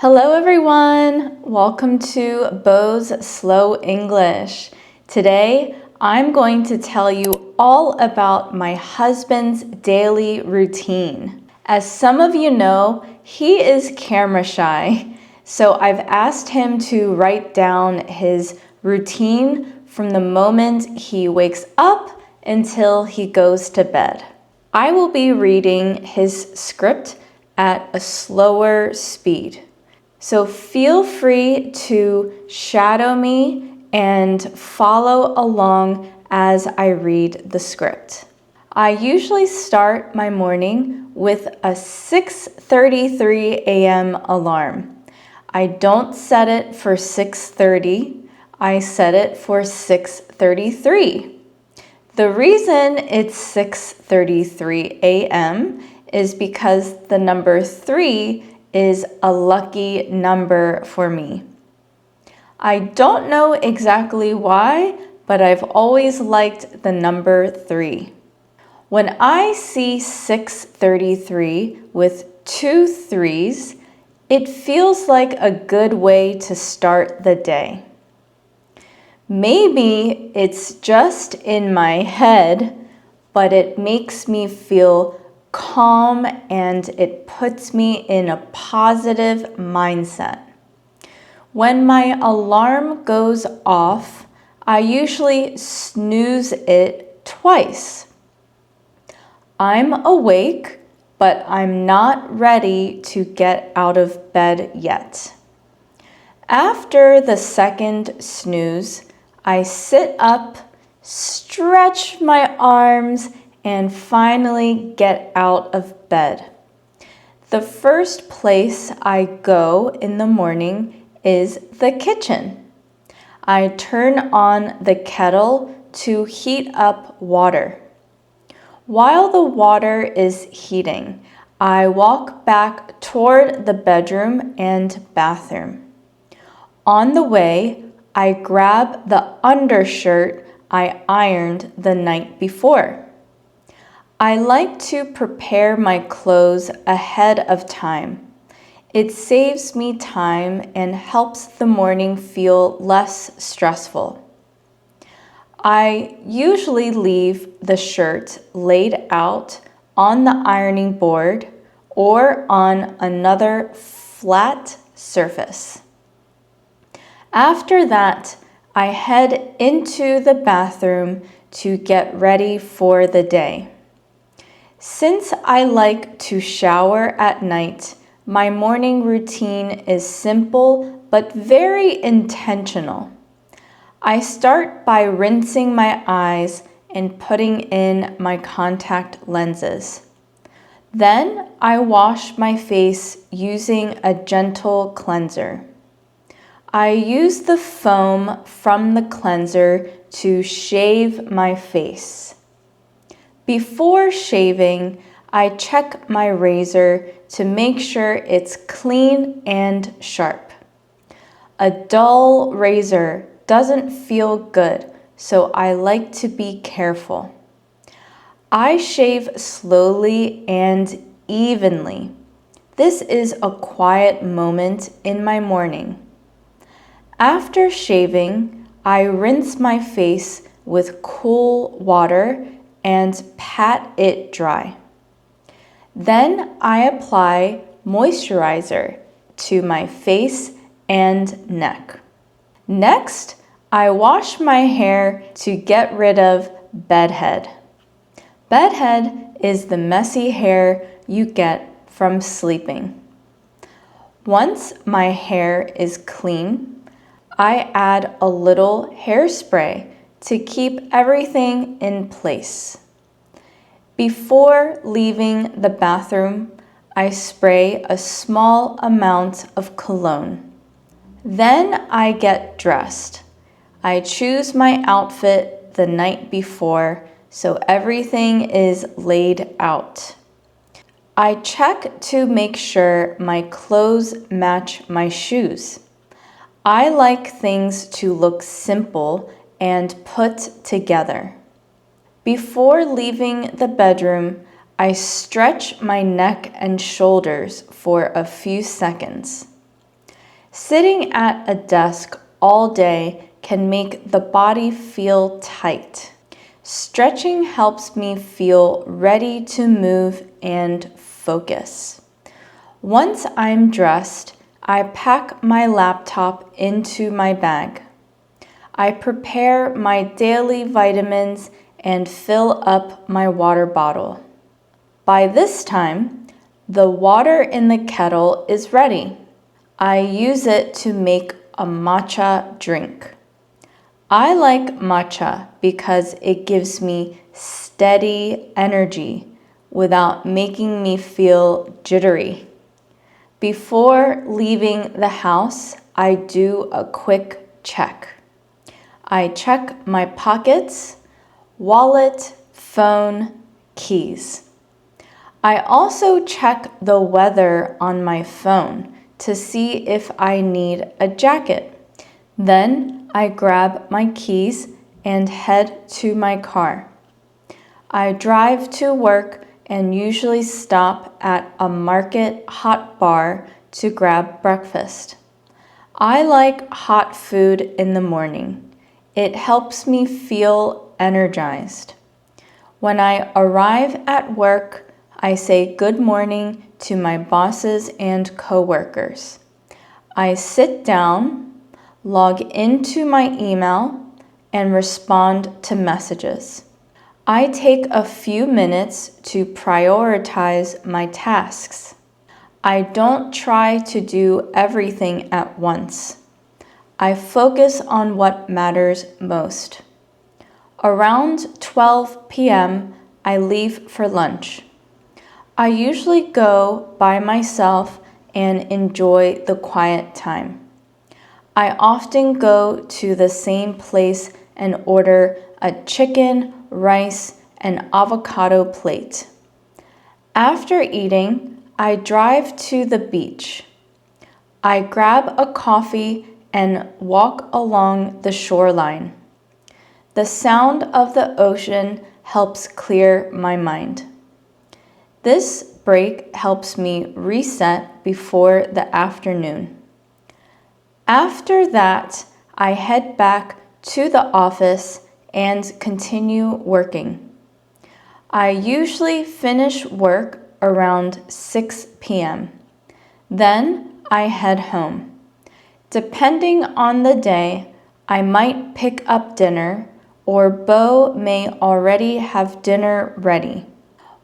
Hello everyone! Welcome to Bo's Slow English. Today, I'm going to tell you all about my husband's daily routine. As some of you know, he is camera shy, so I've asked him to write down his routine from the moment he wakes up until he goes to bed. I will be reading his script at a slower speed. So feel free to shadow me and follow along as I read the script. I usually start my morning with a 6:33 a.m. alarm. I don't set it for 6:30, I set it for 6:33. The reason it's 6:33 a.m. is because the number 3 is a lucky number for me. I don't know exactly why, but I've always liked the number 3. When I see 6:33 with 2 3s, it feels like a good way to start the day. Maybe it's just in my head, but it makes me feel calm and it puts me in a positive mindset. When my alarm goes off, I usually snooze it twice. I'm awake, but I'm not ready to get out of bed yet. After the second snooze, I sit up, stretch my arms, and finally get out of bed. The first place I go in the morning is the kitchen. I turn on the kettle to heat up water. While the water is heating, I walk back toward the bedroom and bathroom. On the way, I grab the undershirt I ironed the night before. I like to prepare my clothes ahead of time. It saves me time and helps the morning feel less stressful. I usually leave the shirt laid out on the ironing board or on another flat surface. After that, I head into the bathroom to get ready for the day. Since I like to shower at night, my morning routine is simple but very intentional. I start by rinsing my eyes and putting in my contact lenses. Then I wash my face using a gentle cleanser. I use the foam from the cleanser to shave my face. Before shaving, I check my razor to make sure it's clean and sharp. A dull razor doesn't feel good, so I like to be careful. I shave slowly and evenly. This is a quiet moment in my morning. After shaving, I rinse my face with cool water and pat it dry. Then I apply moisturizer to my face and neck. Next, I wash my hair to get rid of bedhead. Bedhead is the messy hair you get from sleeping. Once my hair is clean, I add a little hairspray to keep everything in place. Before leaving the bathroom, I spray a small amount of cologne. Then I get dressed. I choose my outfit the night before, so everything is laid out. I check to make sure my clothes match my shoes. I like things to look simple and put together. Before leaving the bedroom, I stretch my neck and shoulders for a few seconds. Sitting at a desk all day can make the body feel tight. Stretching helps me feel ready to move and focus. Once I'm dressed, I pack my laptop into my bag. I prepare my daily vitamins and fill up my water bottle. By this time, the water in the kettle is ready. I use it to make a matcha drink. I like matcha because it gives me steady energy without making me feel jittery. Before leaving the house, I do a quick check. I check my pockets, wallet, phone, keys. I also check the weather on my phone to see if I need a jacket. Then I grab my keys and head to my car. I drive to work and usually stop at a market hot bar to grab breakfast. I like hot food in the morning. It helps me feel energized. When I arrive at work, I say good morning to my bosses and coworkers. I sit down, log into my email, and respond to messages. I take a few minutes to prioritize my tasks. I don't try to do everything at once. I focus on what matters most. Around 12 p.m., I leave for lunch. I usually go by myself and enjoy the quiet time. I often go to the same place and order a chicken, rice, and avocado plate. After eating, I drive to the beach. I grab a coffee and walk along the shoreline. The sound of the ocean helps clear my mind. This break helps me reset before the afternoon. After that, I head back to the office and continue working. I usually finish work around 6 p.m. Then I head home. Depending on the day, I might pick up dinner, or Bo may already have dinner ready.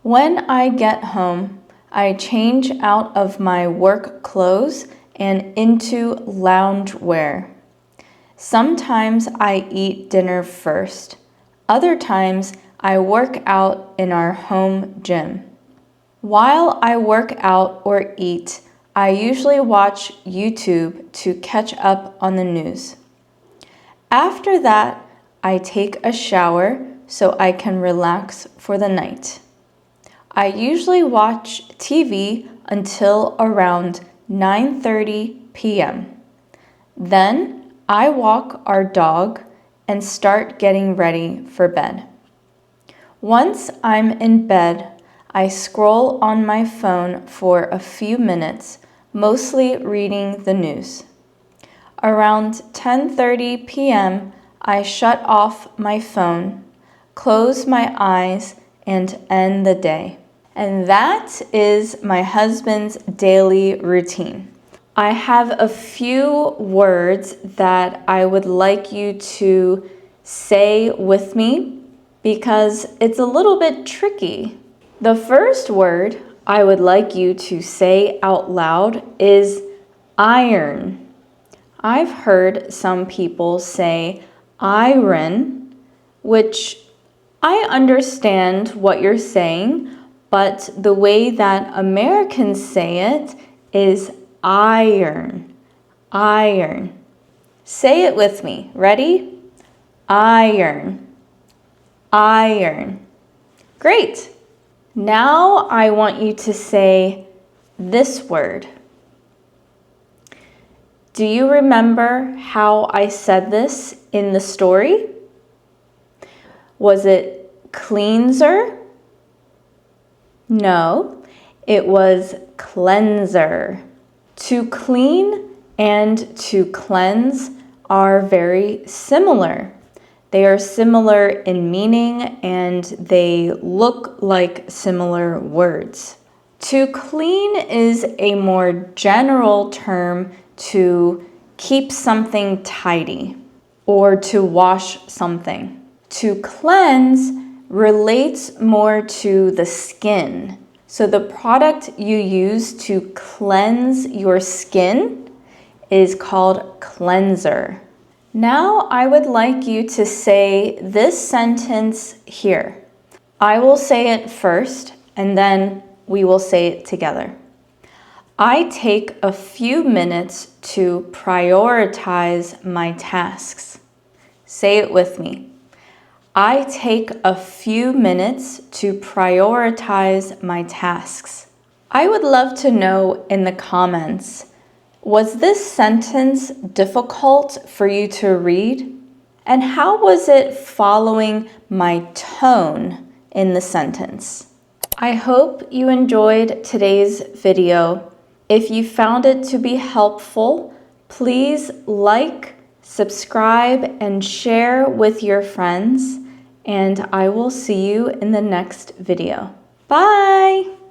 When I get home, I change out of my work clothes and into loungewear. Sometimes I eat dinner first. Other times I work out in our home gym. While I work out or eat, I usually watch YouTube to catch up on the news. After that, I take a shower so I can relax for the night. I usually watch TV until around 9:30 p.m. Then I walk our dog and start getting ready for bed. Once I'm in bed, I scroll on my phone for a few minutes, mostly reading the news. Around 10:30 p.m., I shut off my phone, close my eyes, and end the day. And that is my husband's daily routine. I have a few words that I would like you to say with me because it's a little bit tricky. The first word I would like you to say out loud is iron. I've heard some people say iron, which I understand what you're saying, but the way that Americans say it is iron. Iron. Say it with me. Ready? Iron. Iron. Great. Now I want you to say this word. Do you remember how I said this in the story? Was it cleanser? No, it was cleanser. To clean and to cleanse are very similar. They are similar in meaning and they look like similar words. To clean is a more general term to keep something tidy or to wash something. To cleanse relates more to the skin. So the product you use to cleanse your skin is called cleanser. Now I would like you to say this sentence here. I will say it first and then we will say it together. I take a few minutes to prioritize my tasks. Say it with me. I take a few minutes to prioritize my tasks. I would love to know in the comments, was this sentence difficult for you to read? And how was it following my tone in the sentence? I hope you enjoyed today's video. If you found it to be helpful, please like, subscribe, and share with your friends. And I will see you in the next video. Bye!